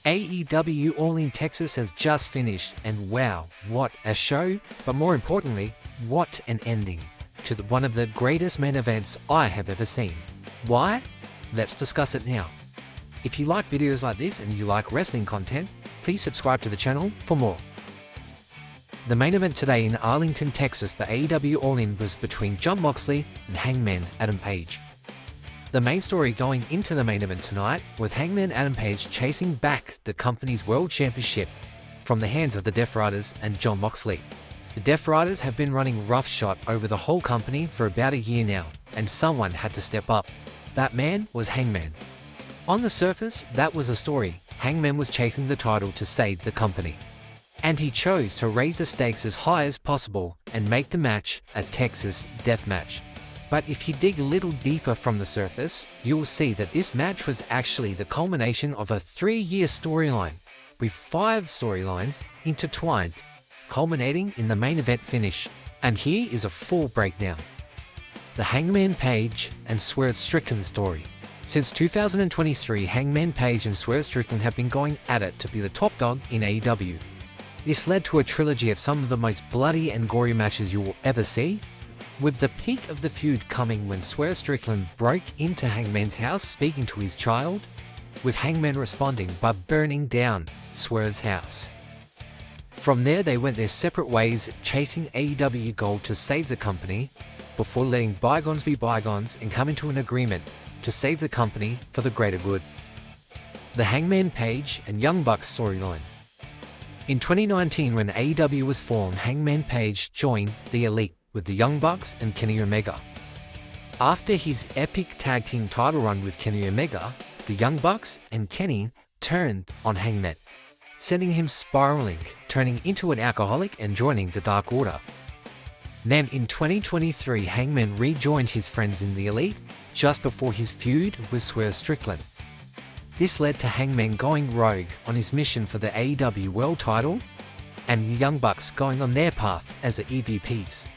AEW All In Texas has just finished, and wow, what a show, but more importantly, what an ending to one of the greatest main events I have ever seen. Why? Let's discuss it now. If you like videos like this and you like wrestling content, please subscribe to the channel for more. The main event today in Arlington, Texas, the AEW All In, was between Jon Moxley and Hangman Adam Page. The main story going into the main event tonight was Hangman Adam Page chasing back the company's World Championship from the hands of the Death Riders and Jon Moxley. The Death Riders have been running roughshod over the whole company for about a year now, and someone had to step up. That man was Hangman. On the surface, that was the story. Hangman was chasing the title to save the company, and he chose to raise the stakes as high as possible and make the match a Texas death match. But if you dig a little deeper from the surface, you will see that this match was actually the culmination of a 3-year storyline, with 5 storylines intertwined, culminating in the main event finish. And here is a full breakdown. The Hangman Page and Swerve Strickland story. Since 2023, Hangman Page and Swerve Strickland have been going at it to be the top dog in AEW. This led to a trilogy of some of the most bloody and gory matches you will ever see, with the peak of the feud coming when Swerve Strickland broke into Hangman's house speaking to his child, with Hangman responding by burning down Swerve's house. From there, they went their separate ways, chasing AEW gold to save the company, before letting bygones be bygones and coming to an agreement to save the company for the greater good. The Hangman Page and Young Bucks storyline. In 2019, when AEW was formed, Hangman Page joined the Elite with the Young Bucks and Kenny Omega. After his epic tag team title run with Kenny Omega, the Young Bucks and Kenny turned on Hangman, sending him spiraling, turning into an alcoholic and joining the Dark Order. Then in 2023, Hangman rejoined his friends in the Elite just before his feud with Swerve Strickland. This led to Hangman going rogue on his mission for the AEW World title, and the Young Bucks going on their path as the EVPs.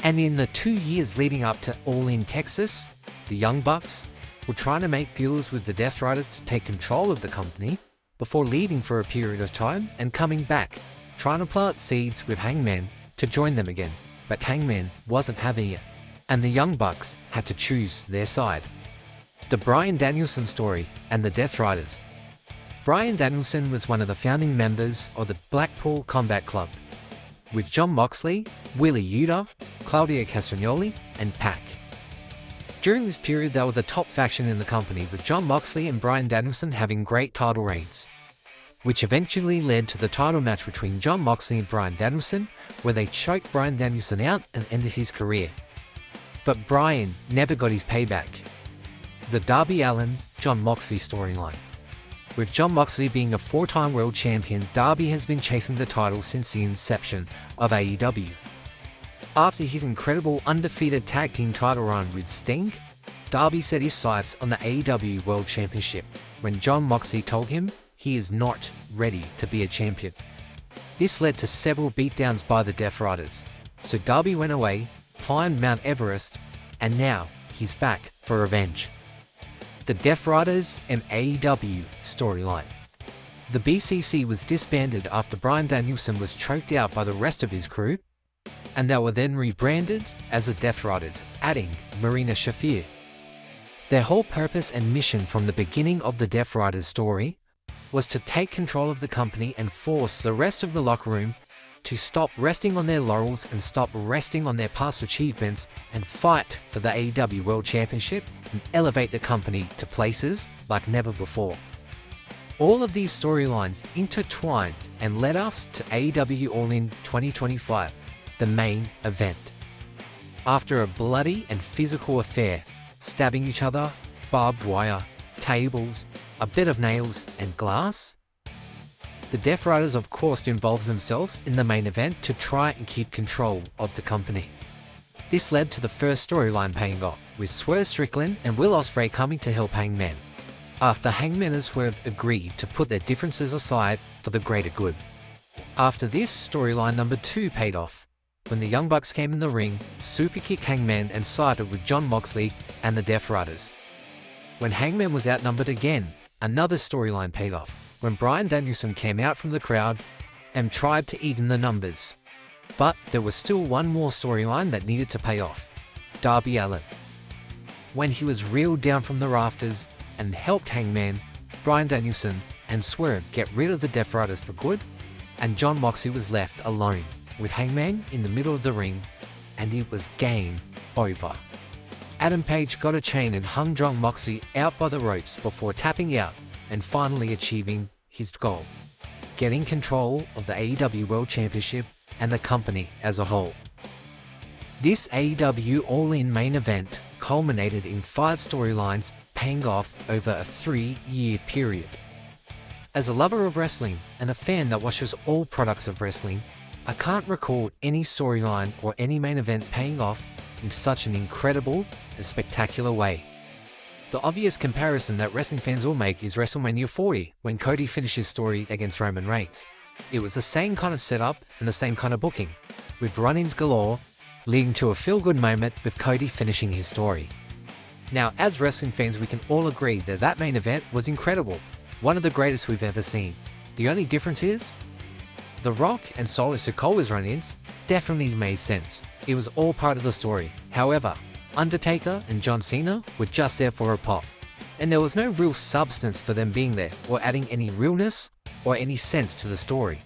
And in the 2 years leading up to All In Texas, the Young Bucks were trying to make deals with the Death Riders to take control of the company before leaving for a period of time and coming back, trying to plant seeds with Hangman to join them again. But Hangman wasn't having it, and the Young Bucks had to choose their side. The Bryan Danielson story and the Death Riders. Bryan Danielson was one of the founding members of the Blackpool Combat Club, with Jon Moxley, Wheeler Yuta, Claudio Castagnoli, and Pac. During this period, they were the top faction in the company, with Jon Moxley and Bryan Danielson having great title reigns, which eventually led to the title match between Jon Moxley and Bryan Danielson, where they choked Bryan Danielson out and ended his career. But Bryan never got his payback. The Darby Allin, Jon Moxley storyline. With Jon Moxley being a 4-time world champion, Darby has been chasing the title since the inception of AEW. After his incredible undefeated tag team title run with Sting, Darby set his sights on the AEW World Championship when Jon Moxley told him he is not ready to be a champion. This led to several beatdowns by the Death Riders, so Darby went away, climbed Mount Everest, and now he's back for revenge. The Death Riders and AEW storyline. The BCC was disbanded after Bryan Danielson was choked out by the rest of his crew, and they were then rebranded as the Death Riders, adding Marina Shafir. Their whole purpose and mission from the beginning of the Death Riders story was to take control of the company and force the rest of the locker room to stop resting on their laurels and stop resting on their past achievements and fight for the AEW World Championship and elevate the company to places like never before. All of these storylines intertwined and led us to AEW All In 2025, the main event. After a bloody and physical affair, stabbing each other, barbed wire, tables, a bit of nails and glass, the Death Riders of course involved themselves in the main event to try and keep control of the company. This led to the first storyline paying off, with Swerve Strickland and Will Ospreay coming to help Hangman, after Hangman and Swerve agreed to put their differences aside for the greater good. After this, storyline number 2 paid off, when the Young Bucks came in the ring, superkicked Hangman and sided with Jon Moxley and the Death Riders. When Hangman was outnumbered again, another storyline paid off, when Bryan Danielson came out from the crowd and tried to even the numbers. But there was still one more storyline that needed to pay off. Darby Allin. When he was reeled down from the rafters and helped Hangman, Bryan Danielson, and Swerve get rid of the Death Riders for good, and Jon Moxley was left alone with Hangman in the middle of the ring, and it was game over. Adam Page got a chain and hung Jon Moxley out by the ropes before tapping out and finally achieving his goal, getting control of the AEW World Championship and the company as a whole. This AEW All-In main event culminated in 5 storylines paying off over a 3-year period. As a lover of wrestling and a fan that watches all products of wrestling, I can't recall any storyline or any main event paying off in such an incredible and spectacular way. The obvious comparison that wrestling fans will make is WrestleMania 40, when Cody finished his story against Roman Reigns. It was the same kind of setup and the same kind of booking, with run-ins galore, leading to a feel-good moment with Cody finishing his story. Now, as wrestling fans, we can all agree that that main event was incredible, one of the greatest we've ever seen. The only difference is, The Rock and Solo Sikoa's run-ins definitely made sense. It was all part of the story. However, Undertaker and John Cena were just there for a pop, and there was no real substance for them being there or adding any realness or any sense to the story.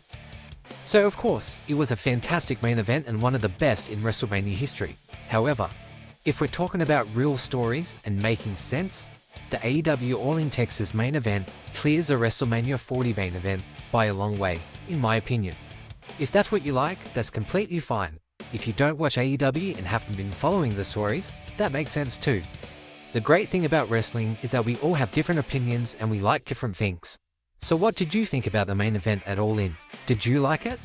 So of course, it was a fantastic main event and one of the best in WrestleMania history. However, if we're talking about real stories and making sense, the AEW All-In Texas main event clears the WrestleMania 40 main event by a long way, in my opinion. If that's what you like, that's completely fine. If you don't watch AEW and haven't been following the stories, that makes sense too. The great thing about wrestling is that we all have different opinions and we like different things. So what did you think about the main event at All In? Did you like it?